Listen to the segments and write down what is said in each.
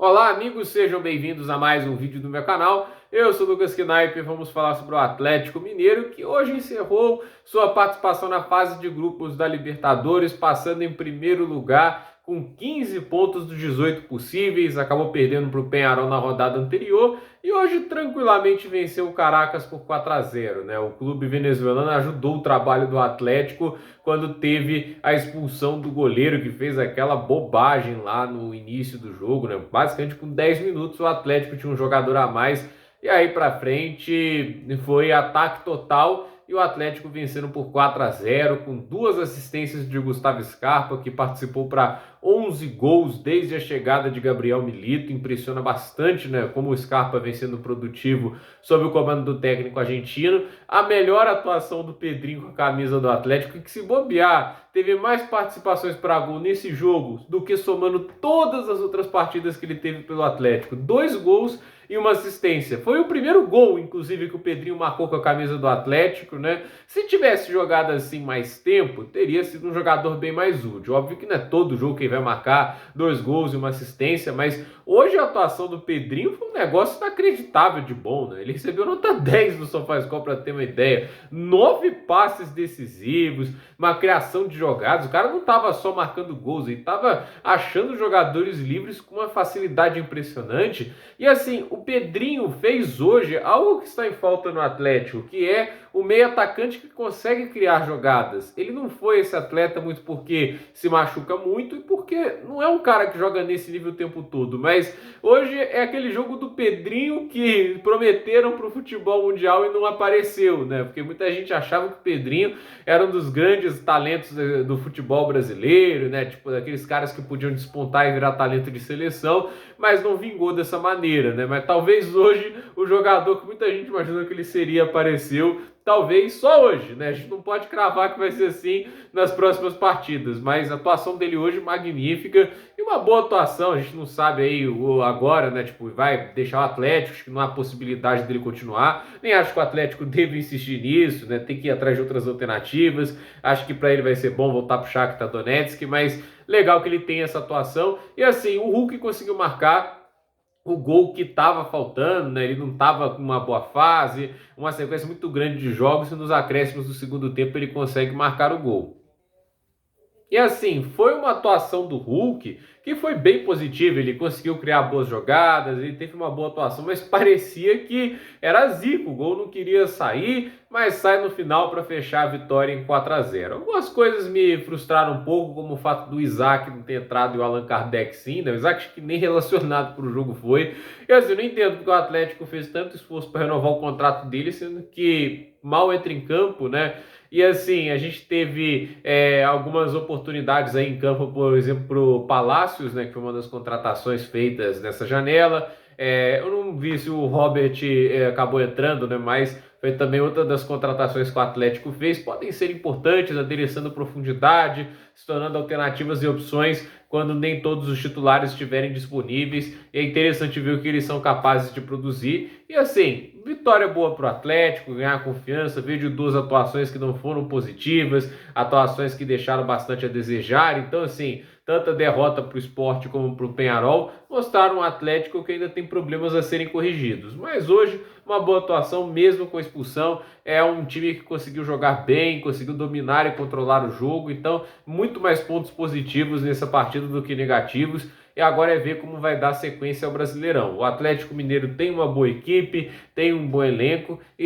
Olá, amigos, sejam bem-vindos a mais um vídeo do meu canal. Eu sou o Lucas Knaip e vamos falar sobre o Atlético Mineiro, que hoje encerrou sua participação na fase de grupos da Libertadores, passando em primeiro lugar com 15 pontos dos 18 possíveis, acabou perdendo para o Peñarol na rodada anterior e hoje tranquilamente venceu o Caracas por 4-0, né? O clube venezuelano ajudou o trabalho do Atlético quando teve a expulsão do goleiro que fez aquela bobagem lá no início do jogo, né? Basicamente com 10 minutos o Atlético tinha um jogador a mais e aí para frente foi ataque total e o Atlético vencendo por 4-0 com duas assistências de Gustavo Scarpa, que participou para 11 gols desde a chegada de Gabriel Milito. Impressiona bastante, né, como o Scarpa vem sendo produtivo sob o comando do técnico argentino. A melhor atuação do Pedrinho com a camisa do Atlético, que se bobear, teve mais participações para gol nesse jogo do que somando todas as outras partidas que ele teve pelo Atlético. 2 gols e uma assistência. Foi o primeiro gol, inclusive, que o Pedrinho marcou com a camisa do Atlético, né? Se tivesse jogado assim mais tempo, teria sido um jogador bem mais útil. Óbvio que não é todo jogo que ele vai marcar 2 gols e uma assistência, mas hoje a atuação do Pedrinho foi um negócio inacreditável de bom, né? Ele recebeu nota 10 no SofaScore, para ter uma ideia. 9 passes decisivos, uma criação de jogadas. O cara não estava só marcando gols, ele estava achando jogadores livres com uma facilidade impressionante. E assim, o Pedrinho fez hoje algo que está em falta no Atlético, que é o meio atacante que consegue criar jogadas. Ele não foi esse atleta muito porque se machuca muito e porque não é um cara que joga nesse nível o tempo todo, mas hoje é aquele jogo do Pedrinho que prometeram para o futebol mundial e não apareceu, né? Porque muita gente achava que o Pedrinho era um dos grandes talentos do futebol brasileiro, né? Tipo, daqueles caras que podiam despontar e virar talento de seleção, mas não vingou dessa maneira, né? Mas talvez hoje o jogador que muita gente imaginou que ele seria apareceu, talvez só hoje, né? A gente não pode cravar que vai ser assim nas próximas partidas, mas a atuação dele hoje magnífica e uma boa atuação. A gente não sabe aí agora, né? Tipo, vai deixar o Atlético, acho que não há possibilidade dele continuar. Nem acho que o Atlético deve insistir nisso, né? Tem que ir atrás de outras alternativas. Acho que para ele vai ser bom voltar pro Shakhtar Donetsk, mas legal que ele tem essa atuação. E assim, o Hulk conseguiu marcar o gol que estava faltando, né? Ele não estava com uma boa fase, uma sequência muito grande de jogos e nos acréscimos do segundo tempo ele consegue marcar o gol. E assim, foi uma atuação do Hulk que foi bem positiva, ele conseguiu criar boas jogadas, ele teve uma boa atuação, mas parecia que era zico, o gol não queria sair, mas sai no final para fechar a vitória em 4-0. Algumas coisas me frustraram um pouco, como o fato do Isaac não ter entrado e o Allan Kardec sim, né? O Isaac acho que nem relacionado para o jogo foi. E assim, eu não entendo porque o Atlético fez tanto esforço para renovar o contrato dele, sendo que mal entra em campo, né? E assim, a gente teve algumas oportunidades aí em campo, por exemplo, para o Palácios, né, que foi uma das contratações feitas nessa janela. Eu não vi se o Robert acabou entrando, né, mas foi também outra das contratações que o Atlético fez. Podem ser importantes, adereçando profundidade, se tornando alternativas e opções quando nem todos os titulares estiverem disponíveis. E é interessante ver o que eles são capazes de produzir. E assim, vitória boa para o Atlético, ganhar confiança. Vejo duas atuações que não foram positivas, atuações que deixaram bastante a desejar. Então, assim, tanto a derrota para o Sport como para o Peñarol mostraram um Atlético que ainda tem problemas a serem corrigidos. Mas hoje, uma boa atuação, mesmo com a expulsão. É um time que conseguiu jogar bem, conseguiu dominar e controlar o jogo. Então, muito mais pontos positivos nessa partida do que negativos. E agora é ver como vai dar sequência ao Brasileirão. O Atlético Mineiro tem uma boa equipe, tem um bom elenco e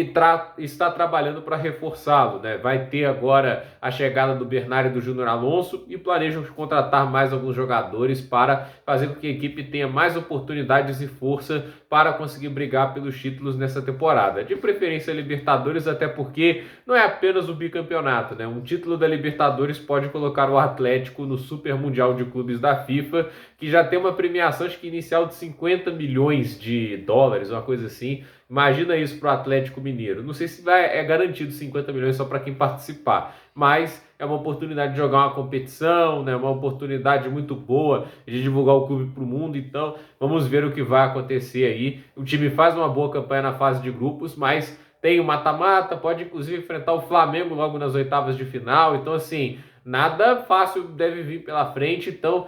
está trabalhando para reforçá-lo, né? Vai ter agora a chegada do Bernardo e do Júnior Alonso e planejam contratar mais alguns jogadores para fazer com que a equipe tenha mais oportunidades e força para conseguir brigar pelos títulos nessa temporada. De preferência Libertadores, até porque não é apenas o bicampeonato, né? Um título da Libertadores pode colocar o Atlético no Super Mundial de Clubes da FIFA, que já tem uma premiação, acho que inicial de 50 milhões de dólares, uma coisa assim. Imagina isso para o Atlético Mineiro. Não sei se é garantido 50 milhões só para quem participar, mas é uma oportunidade de jogar uma competição, né? Uma oportunidade muito boa de divulgar o clube para o mundo. Então, vamos ver o que vai acontecer aí. O time faz uma boa campanha na fase de grupos, mas tem o mata-mata, pode inclusive enfrentar o Flamengo logo nas oitavas de final. Então, assim, nada fácil deve vir pela frente, então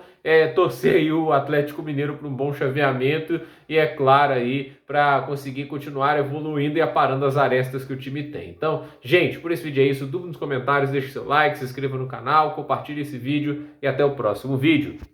torcer aí o Atlético Mineiro para um bom chaveamento e, é claro, aí para conseguir continuar evoluindo e aparando as arestas que o time tem. Então, gente, por esse vídeo é isso. Dúvida nos comentários, deixe seu like, se inscreva no canal, compartilhe esse vídeo e até o próximo vídeo.